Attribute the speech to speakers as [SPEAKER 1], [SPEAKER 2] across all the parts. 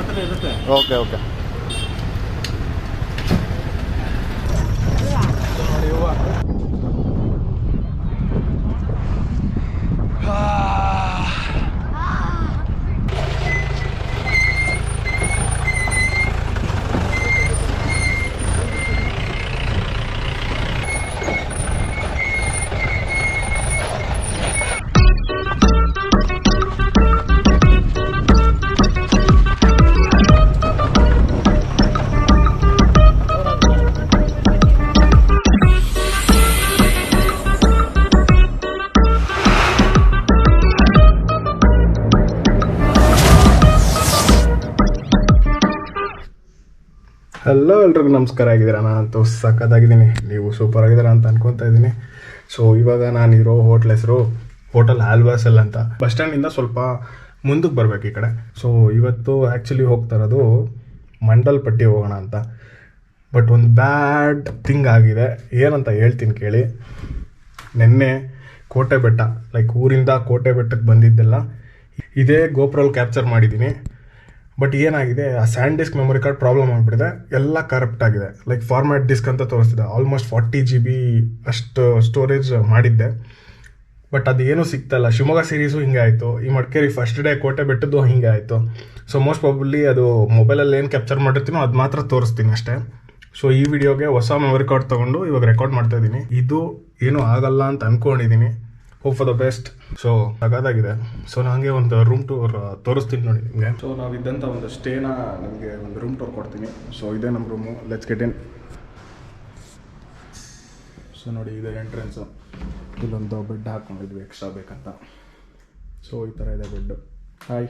[SPEAKER 1] Okay okay. Hello ಎಲ್ರಿಗೂ ನಮಸ್ಕಾರ. ಆಗಿದ್ದೀರಾ? ನಾನಂತೂ ಸಖತ್ತಾಗಿದ್ದೀನಿ, ನೀವು ಸೂಪರ್ ಆಗಿದ್ದೀರಾ ಅಂತ ಅನ್ಕೊತಾ ಇದ್ದೀನಿ. ಸೊ ಇವಾಗ ನಾನಿರೋ ಹೋಟ್ಲ್ ಹೆಸರು ಹೋಟೆಲ್ ಆಲ್ವಾಸಲ್ ಅಂತ. ಬಸ್ ಸ್ಟ್ಯಾಂಡಿಂದ ಸ್ವಲ್ಪ ಮುಂದಕ್ಕೆ ಬರಬೇಕು ಈ ಕಡೆ. ಸೊ ಇವತ್ತು ಆ್ಯಕ್ಚುಲಿ ಹೋಗ್ತಾ ಇರೋದು ಮಂಡಲ್ಪಟ್ಟಿ ಹೋಗೋಣ ಅಂತ. ಬಟ್ ಒಂದು ಬ್ಯಾಡ್ ಥಿಂಗ್ ಆಗಿದೆ. ಏನಂತ ಹೇಳ್ತೀನಿ ಕೇಳಿ. ನೆನ್ನೆ ಕೋಟೆ ಬೆಟ್ಟ, ಲೈಕ್ ಊರಿಂದ ಕೋಟೆ ಬೆಟ್ಟಕ್ಕೆ ಬಂದಿದ್ದೆಲ್ಲ ಇದೇ ಗೋಪ್ರಲ್ಲಿ ಕ್ಯಾಪ್ಚರ್ ಮಾಡಿದ್ದೀನಿ. ಬಟ್ ಏನಾಗಿದೆ, ಆ SanDisk memory card problem ಆಗಿಬಿಟ್ಟಿದೆ. ಎಲ್ಲ ಕರಪ್ಟ್ ಆಗಿದೆ. ಲೈಕ್ ಫಾರ್ಮ್ಯಾಟ್ ಡಿಸ್ಕ್ ಅಂತ ತೋರಿಸ್ತಿದೆ. ಆಲ್ಮೋಸ್ಟ್ 40 GB ಅಷ್ಟು ಸ್ಟೋರೇಜ್ ಮಾಡಿದ್ದೆ. ಬಟ್ ಅದು ಏನೂ ಸಿಗ್ತಾಯಿಲ್ಲ. ಶಿವಮೊಗ್ಗ ಸೀರೀಸು ಹಿಂಗೆ ಆಯಿತು, ಈ ಮಡಿಕೇರಿ ಫಸ್ಟ್ ಡೇ ಕೋಟೆ ಬೆಟ್ಟದ್ದು ಹಿಂಗೆ ಆಯಿತು. ಸೊ ಮೋಸ್ಟ್ ಪ್ರಾಬಬ್ಲಿ ಅದು ಮೊಬೈಲಲ್ಲಿ ಏನು ಕ್ಯಾಪ್ಚರ್ ಮಾಡಿರ್ತೀನೋ ಅದು ಮಾತ್ರ ತೋರಿಸ್ತೀನಿ ಅಷ್ಟೇ. ಸೊ ಈ ವಿಡಿಯೋಗೆ ಹೊಸ ಮೆಮೊರಿ ಕಾರ್ಡ್ ತೊಗೊಂಡು ಇವಾಗ ರೆಕಾರ್ಡ್ ಮಾಡ್ತಾ ಇದ್ದೀನಿ. ಇದು ಏನೂ ಆಗಲ್ಲ ಅಂತ ಅಂದ್ಕೊಂಡಿದ್ದೀನಿ. Hope for the best. So ಸಗದಾಗಿದೆ. ಸೊ ನನಗೆ ಒಂದು ರೂಮ್ ಟೂರ್ ತೋರಿಸ್ತೀನಿ ನೋಡಿ ನಿಮಗೆ. ಸೊ ನಾವಿದ್ದಂಥ ಒಂದು ಸ್ಟೇನ ನಿಮಗೆ ಒಂದು ರೂಮ್ ಟೂರ್ ಕೊಡ್ತೀನಿ. ಸೊ ಇದೇ ನಮ್ಮ room. Let's get in. So ನೋಡಿ, ಇದೆ ಎಂಟ್ರೆನ್ಸು. ಇಲ್ಲೊಂದು ಬೆಡ್ ಹಾಕ್ಕೊಂಡಿದ್ವಿ ಎಕ್ಸ್ಟ್ರಾ ಬೇಕಂತ. ಸೊ ಈ ಥರ ಇದೆ ಬೆಡ್ಡು. ಹಾಯ್.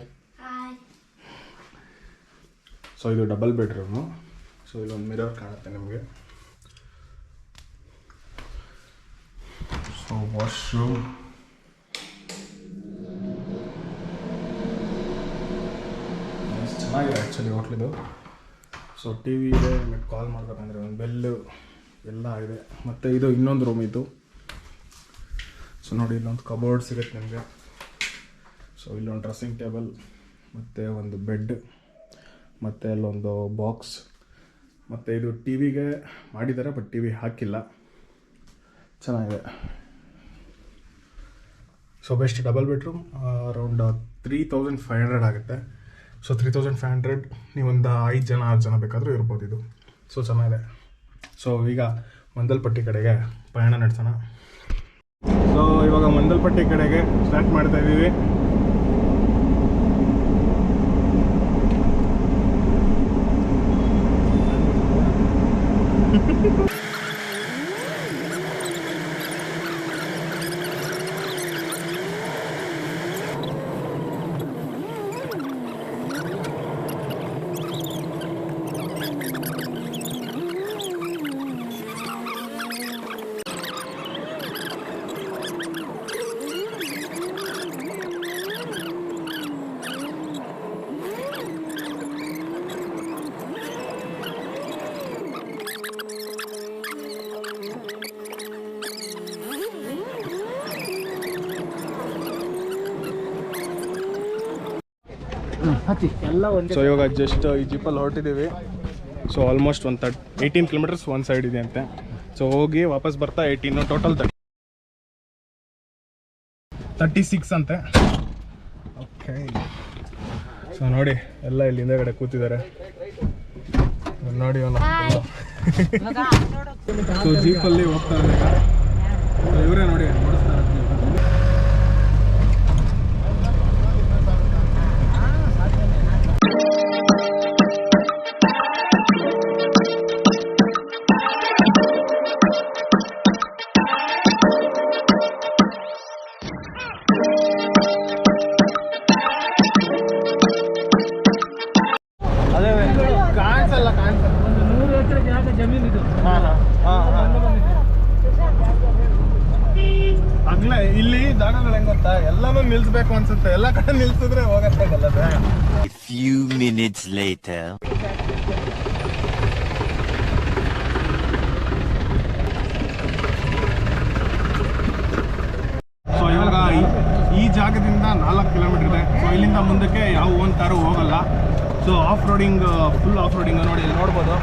[SPEAKER 1] ಸೊ ಇದು ಡಬಲ್ ಬೆಡ್ರೂಮು. ಸೊ ಇಲ್ಲೊಂದು ಮಿರರ್ ಕಾಣುತ್ತೆ ನಿಮಗೆ. So washroom. ಚೆನ್ನಾಗಿದೆ ಆ್ಯಕ್ಚುಲಿ ಹೋಟ್ಲಿದು. ಸೊ ಟಿ ವಿ ಇದೆ, ನಿಮಗೆ ಕಾಲ್ ಮಾಡಬೇಕಂದ್ರೆ ಒಂದು ಬೆಲ್ಲು ಎಲ್ಲ ಇದೆ. ಮತ್ತು ಇದು ಇನ್ನೊಂದು ರೂಮ್ ಇತ್ತು. ಸೊ ನೋಡಿ, ಇಲ್ಲೊಂದು ಕಬೋರ್ಡ್ ಸಿಗುತ್ತೆ ನಿಮಗೆ. ಸೊ ಇಲ್ಲೊಂದು ಡ್ರೆಸ್ಸಿಂಗ್ ಟೇಬಲ್ ಮತ್ತು ಒಂದು ಬೆಡ್ ಮತ್ತು ಅಲ್ಲೊಂದು ಬಾಕ್ಸ್. ಮತ್ತು ಇದು ಟಿ ವಿಗೆ ಮಾಡಿದ್ದಾರೆ, ಬಟ್ ಟಿ ವಿ ಹಾಕಿಲ್ಲ. ಚೆನ್ನಾಗಿದೆ. So best double bedroom. Around 3500 ಆಗುತ್ತೆ. ಸೊ 3500 ನೀವೊಂದು 5 ಜನ 6 ಜನ ಬೇಕಾದರೂ ಇರ್ಬೋದು ಇದು. ಸೊ ಚೆನ್ನಾಗಿದೆ. ಸೊ ಈಗ ಮಂದಲ್ಪಟ್ಟಿ ಕಡೆಗೆ ಪಯಣ ನಡೆಸೋಣ. ಸೊ ಇವಾಗ ಮಂದಲ್ಪಟ್ಟಿ ಕಡೆಗೆ ಸ್ಟಾರ್ಟ್ ಮಾಡ್ತಾ ಇದ್ದೀವಿ. ಸೊ ಇವಾಗ ಜಸ್ಟ್ ಈ ಜೀಪಲ್ಲಿ ಹೊರಟಿದ್ದೀವಿ. ಸೊ ಆಲ್ಮೋಸ್ಟ್ ಒಂದು 18 ಕಿಲೋಮೀಟರ್ಸ್ ಒಂದು ಸೈಡ್ ಇದೆ ಅಂತೆ. ಸೊ ಹೋಗಿ ವಾಪಸ್ ಬರ್ತಾ 18, ಟೋಟಲ್ 36 ಅಂತೆ. ಓಕೆ. ಸೊ ನೋಡಿ, ಎಲ್ಲ ಇಲ್ಲಿ ಹಿಂದೆಗಡೆ ಕೂತಿದ್ದಾರೆ ನೋಡಿ. ಸೊ ಜೀಪಲ್ಲಿ ಹೋಗ್ತಾ ಇದ್ದಾರೆ ಇವರೇ ನೋಡಿ, ನೋಡಿಸ್ತಾರೆ. ಇಲ್ಲಿ ಜಾಗಗಳು ಹೆಂಗ್ ಗೊತ್ತಾ, ಎಲ್ಲಾನು ನಿಲ್ಸ್ಬೇಕು ಅನ್ಸುತ್ತೆ. ಎಲ್ಲ ಕಡೆ ನಿಲ್ಸಿದ್ರೆ ಹೋಗಕ್ಕಾಗಲ್ಲ.
[SPEAKER 2] few minutes later.
[SPEAKER 1] ಸೊ ಇವಾಗ ಈ ಜಾಗದಿಂದ 4 ಕಿಲೋಮೀಟರ್ ಇದೆ. ಸೊ ಇಲ್ಲಿಂದ ಮುಂದಕ್ಕೆ ಯಾವ ಒಂದು ಕಾರು ಹೋಗಲ್ಲ. So off roading, full off roading ನೋಡಿ, ಇಲ್ಲಿ ನೋಡ್ಬೋದು.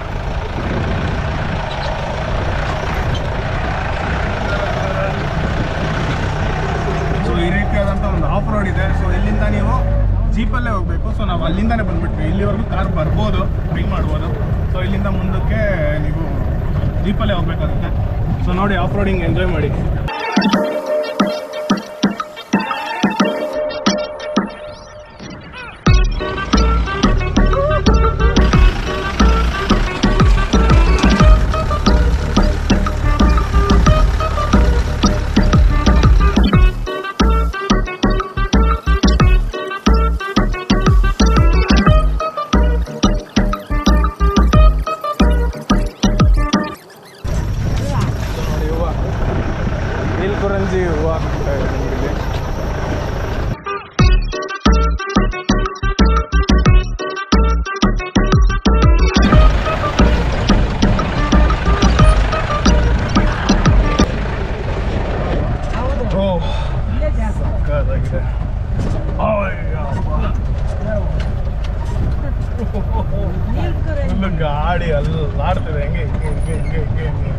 [SPEAKER 1] ಸೊ ಈ ರೀತಿಯಾದಂಥ ಒಂದು ಆಫ್ ರೋಡ್ ಇದೆ. ಸೊ ಇಲ್ಲಿಂದ ನೀವು ಜೀಪಲ್ಲೇ ಹೋಗಬೇಕು. ಸೊ ನಾವು ಅಲ್ಲಿಂದನೇ ಬಂದುಬಿಟ್ವಿ, ಇಲ್ಲಿವರೆಗೂ ಕಾರ್ ಬರ್ಬೋದು, ಟ್ರೈ ಮಾಡ್ಬೋದು. ಸೊ ಇಲ್ಲಿಂದ ಮುಂದಕ್ಕೆ ನೀವು ಜೀಪಲ್ಲೇ ಹೋಗ್ಬೇಕಾಗುತ್ತೆ. ಸೊ ನೋಡಿ, ಆಫ್ ರೋಡಿಂಗ್ ಎಂಜಾಯ್ ಮಾಡಿ. ನೀಲ್ಕುರಂಜಿ ಹೂವು ಹಾಕ್ತಾ ಇದೆ ನಿಮಗೆ. ಸಕ್ಕತ್ತಾಗಿದೆ. ಫುಲ್ಲು ಗಾಡಿ ಅಲ್ಲಾಡ್ತಿದೆ, ಹೆಂಗೆ ಹಿಂಗೆ ಹಿಂಗೆ ಹಿಂಗೆ ಹಿಂಗೆ ಹಿಂಗೆ.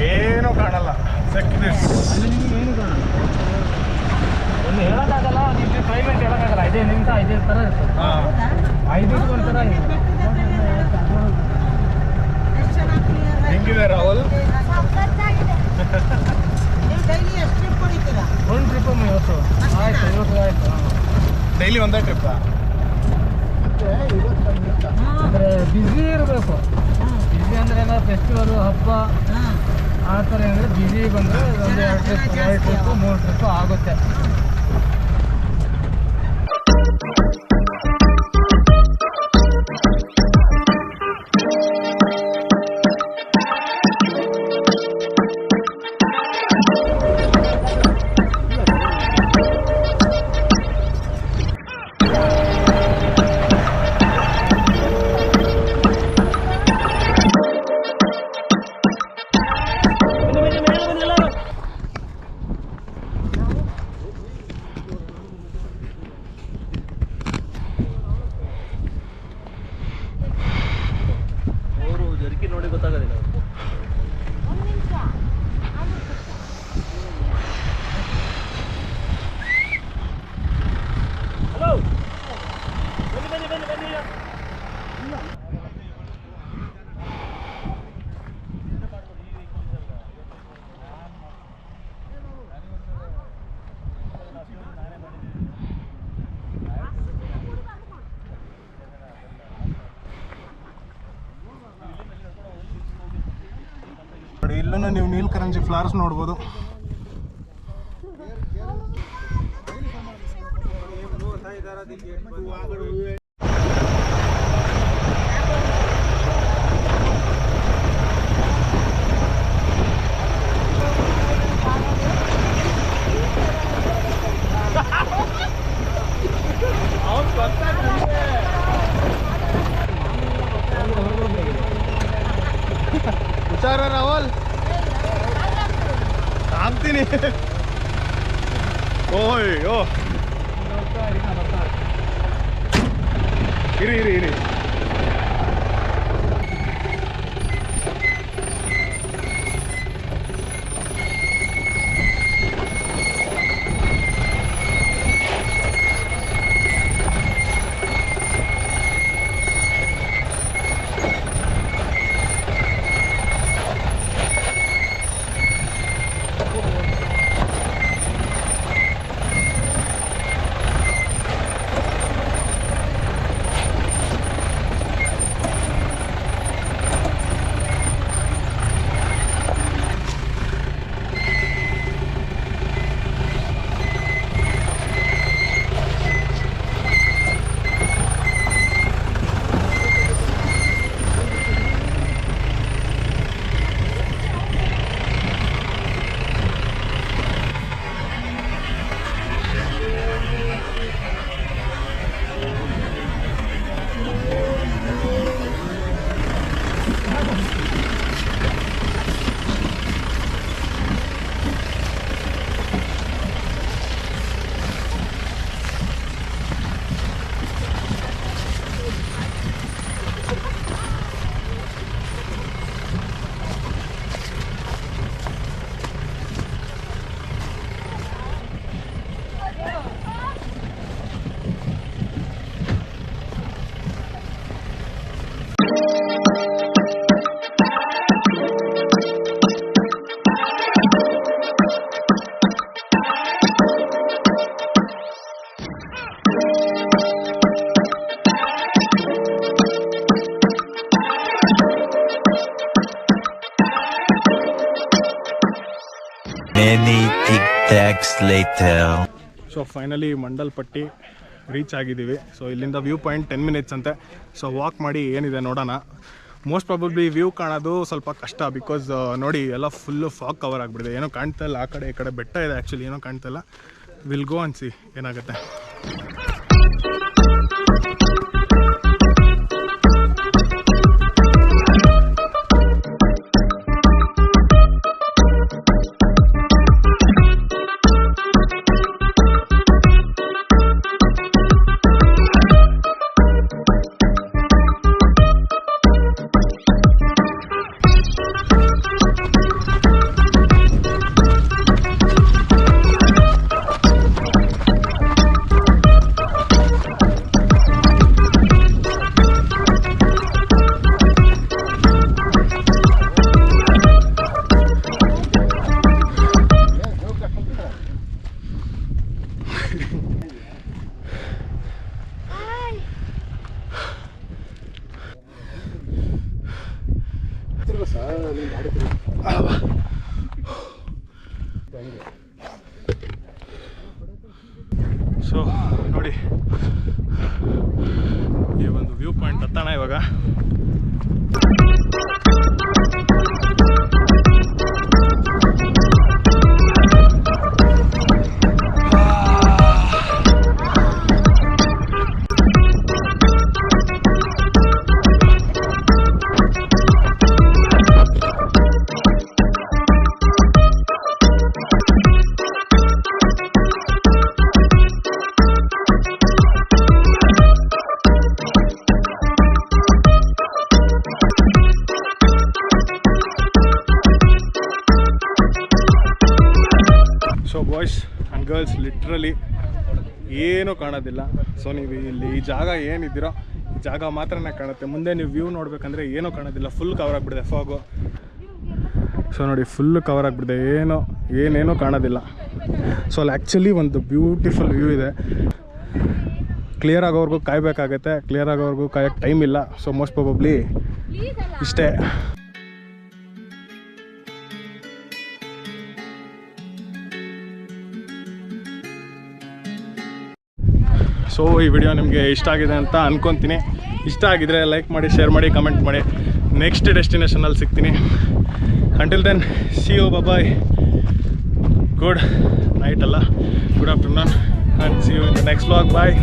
[SPEAKER 1] ಏನೂ ಕಾಣಲ್ಲ, ಸೆಕ್ಯೂರಿಟಿ
[SPEAKER 3] ಏನು ಕಾಣಲ್ಲ, ಒಂದು ಹೇಳೋಕ್ಕಾಗಲ್ಲ. ನೀವು ಕ್ಲೈಮೇಟ್ ಹೇಳೋಕ್ಕಾಗಲ್ಲ. 5 ನಿಮಿಷ 5 ಥರ ಇರ್ತದೆ.
[SPEAKER 1] ಹಾಂ,
[SPEAKER 3] 5 ಒಂಥರ
[SPEAKER 1] ಹೆಂಗಿದೆ ರಾಹುಲ್?
[SPEAKER 3] ಒಂದು ಟ್ರಿಪ್ ಇವತ್ತು ಆಯ್ತು.
[SPEAKER 1] ಡೈಲಿ ಒಂದೇ ಟ್ರಿಪ್ಪಾ?
[SPEAKER 3] ಅಂದರೆ ಬ್ಯುಸಿ ಇರಬೇಕು. ಬ್ಯುಸಿ ಅಂದರೆ ಏನಾದ್ರು ಫೆಸ್ಟಿವಲು, ಹಬ್ಬ ಆ ಥರ ಏನಾದರೆ ಬ್ಯುಸಿ ಬಂದರೆ ಒಂದು 2 ಟ್ರಿಪ್ಪು 3 ಟ್ರಿಪ್ಪು ಆಗುತ್ತೆ. ನೋಡಿ ಗೊತ್ತಾಗೋದಿಲ್ಲ. ಹಲೋ, ಬನ್ನಿ.
[SPEAKER 1] ಇಲ್ಲೂ ನೀವು ನೀಲಕರಂಜಿ ಫ್ಲವರ್ಸ್ ನೋಡ್ಬೋದು. ಹುಷಾರ ರಾಹುಲ್, ಆಗ್ತೀನಿ. ಓಯ್ಯೋ, ಇರಿ.
[SPEAKER 2] Many tic tacs later.
[SPEAKER 1] So finally Mandalpatti reach ಆಗಿದ್ದೀವಿ. ಸೊ ಇಲ್ಲಿಂದ ವ್ಯೂ ಪಾಯಿಂಟ್ 10 ಮಿನಿಟ್ಸ್ ಅಂತೆ. ಸೊ ವಾಕ್ ಮಾಡಿ ಏನಿದೆ ನೋಡೋಣ. ಮೋಸ್ಟ್ ಪ್ರಾಬಬ್ಲಿ ವ್ಯೂ ಕಾಣೋದು ಸ್ವಲ್ಪ ಕಷ್ಟ, ಬಿಕಾಸ್ ನೋಡಿ ಎಲ್ಲ ಫುಲ್ಲು ಫಾಗ್ ಕವರ್ ಆಗಿಬಿಡಿದೆ, ಏನೋ ಕಾಣ್ತಾ ಇಲ್ಲ. ಆ ಕಡೆ ಈ ಕಡೆ ಬೆಟ್ಟ ಇದೆ, ಆ್ಯಕ್ಚುಲಿ ಏನೋ ಕಾಣ್ತಾ ಇಲ್ಲ. ವಿಲ್ ಗೋ ಅನ್ಸಿ ಏನಾಗುತ್ತೆ. ಸೊ ನೋಡಿ ಈ ಒಂದು ವ್ಯೂ ಪಾಯಿಂಟ್ ಹತ್ತೋಣ ಇವಾಗ. So boys and girls, literally ಏನೂ ಕಾಣೋದಿಲ್ಲ. ಸೊ ನೀವು ಇಲ್ಲಿ ಈ ಜಾಗ ಏನಿದ್ದೀರೋ ಈ ಜಾಗ ಮಾತ್ರನೇ ಕಾಣುತ್ತೆ. ಮುಂದೆ ನೀವು ವ್ಯೂ ನೋಡಬೇಕಂದ್ರೆ ಏನೂ ಕಾಣೋದಿಲ್ಲ, ಫುಲ್ ಕವರ್ ಆಗಿಬಿಡಿದೆ ಫಾಗು. ಸೊ ನೋಡಿ ಫುಲ್ ಕವರ್ ಆಗಿಬಿಡಿದೆ, ಏನೇನೂ ಕಾಣೋದಿಲ್ಲ. ಸೊ ಅಲ್ಲಿ ಆ್ಯಕ್ಚುಲಿ ಒಂದು ಬ್ಯೂಟಿಫುಲ್ ವ್ಯೂ ಇದೆ. ಕ್ಲಿಯರ್ ಆಗೋವರೆಗೂ ಕಾಯಬೇಕಾಗತ್ತೆ, ಕ್ಲಿಯರ್ ಆಗೋವರೆಗೂ ಕಾಯೋಕ್ಕೆ ಟೈಮ್ ಇಲ್ಲ. ಸೊ ಮೋಸ್ಟ್ ಪ್ರಾಬಬ್ಲಿ ಇಷ್ಟೇ. ಸೊ ಈ ವಿಡಿಯೋ ನಿಮಗೆ ಇಷ್ಟ ಆಗಿದೆ ಅಂತ ಅಂದ್ಕೊತೀನಿ. ಇಷ್ಟ ಆಗಿದ್ರೆ ಲೈಕ್ ಮಾಡಿ, ಶೇರ್ ಮಾಡಿ, ಕಮೆಂಟ್ ಮಾಡಿ. ನೆಕ್ಸ್ಟ್ ಡೆಸ್ಟಿನೇಷನಲ್ಲಿ ಸಿಗ್ತೀನಿ. Until then see you, bye. Good night ಅಲ್ಲ, good afternoon, and see you in the next vlog. Bye.